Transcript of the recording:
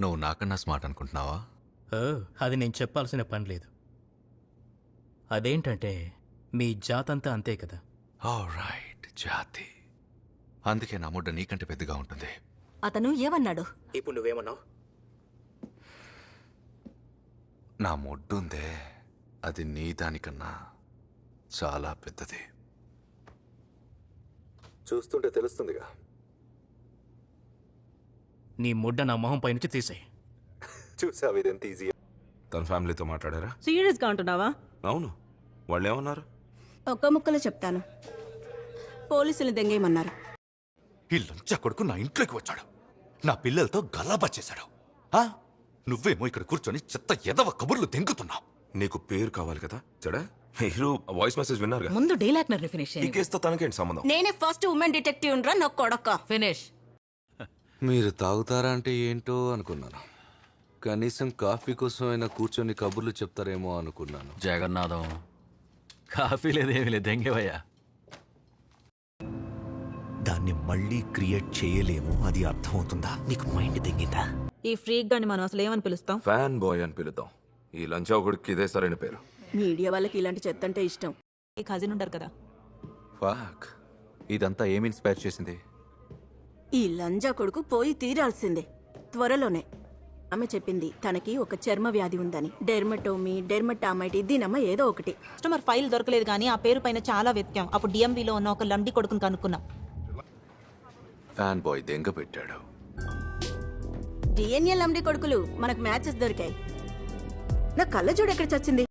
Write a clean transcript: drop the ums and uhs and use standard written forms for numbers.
నువ్వు నాకన్నా స్మార్ట్ అనుకుంటున్నావా? అది నేను చెప్పాల్సిన పని లేదు. అదేంటంటే మీ జాతంతా అంతే కదా. రైట్, జాతి. అందుకే నా ముడ్డ నీకంటే పెద్దగా ఉంటుంది. అతను ఏమన్నాడు? ఇప్పుడు నువ్వేమన్నావు? నా ముడ్డుందే, అది నీ దానికన్నా చాలా పెద్దది. చూస్తుంటే తెలుస్తుందిగా. నీ ముడ్డ నా మొహం పైనుంచి తీసేయి. చూసావు ఇదెంత ఈజీ. తన ఫ్యామిలీతో మాట్లాడారా? సీరియస్గా అంటున్నావా? అవును. వాళ్ళు ఏమన్నారు? ఒక్క ముక్కలో చెప్తాను. పోలీసులు దెంగేయమన్నారు. ఈ లంచా కొడుకు నా ఇంట్లోకి వచ్చాడు, నా పిల్లలతో గల్లాబా చేశాడు. నువ్వేమో ఇక్కడ కూర్చొని చెత్త ఎదవ కబుర్లు తెంగుతున్నావు. నీకు పేరు కావాలి కదా చెడా. మీరు వాయిస్ మెసేజ్ విన్నారుగా. ముందు డైలాగ్నర్ ఫినిష్ ఈ కేసుతో తనకేంటి సంబంధం? నేనే ఫస్ట్ ఉమెన్ డిటెక్టివ్ రా నా కొడక. ఫినిష్. మీరు తాగుతారా అంటే ఏంటో అనుకున్నాను. కనీసం కాఫీ కోసం అయినా కూర్చొని కబుర్లు చెప్తారేమో అనుకున్నాను. జగన్నాథం, కాఫీ లేదేమి లేదు, దెంగేవయ్యా. దాన్ని మళ్ళీ క్రియేట్ చేయలేము, అది అర్థమవుతుందా? నీకు మైండ్ తెంగిందా? ఈ ఫ్రీక్ గాని మనం అసలు ఏమని పిలుస్తాం? ఫ్యాన్ బాయ్ అని పిలుద్దాం. ఈ లంచా ఒకడికి ఇదే సరైన పేరు. మీడియా వాళ్ళకి ఇలాంటి చెత్త అంటే ఇష్టం. ఈ కజిన్ ఉంటారు కదా. ఫాక్, ఇదంతా ఏమి ఇన్స్పైర్ చేసింది? ఈ లంజా కొడుకు పోయి తీరాల్సిందే త్వరలోనే. ఆమె చెప్పింది తనకి ఒక చర్మ వ్యాధి ఉందని. డెర్మటోమీ, డెర్మటామైట్, దీనమ్మ ఏదో ఒకటి. కస్టమర్ ఫైల్ దొరకలేదు కానీ ఆ పేరు పైన చాలా వెతికాం. అప్పుడు డిఎంవీలో ఉన్న ఒక లండి కొడుకుని కనుక్కున్నాం. ఫ్యాన్ బాయ్ దెంగ పెట్టాడు. డిఎన్ఏ లంబడి కొడుకులు మనకు మ్యాచెస్ దొరికాయి. నా కళ్ళ చూడు ఎక్కడ చచ్చింది.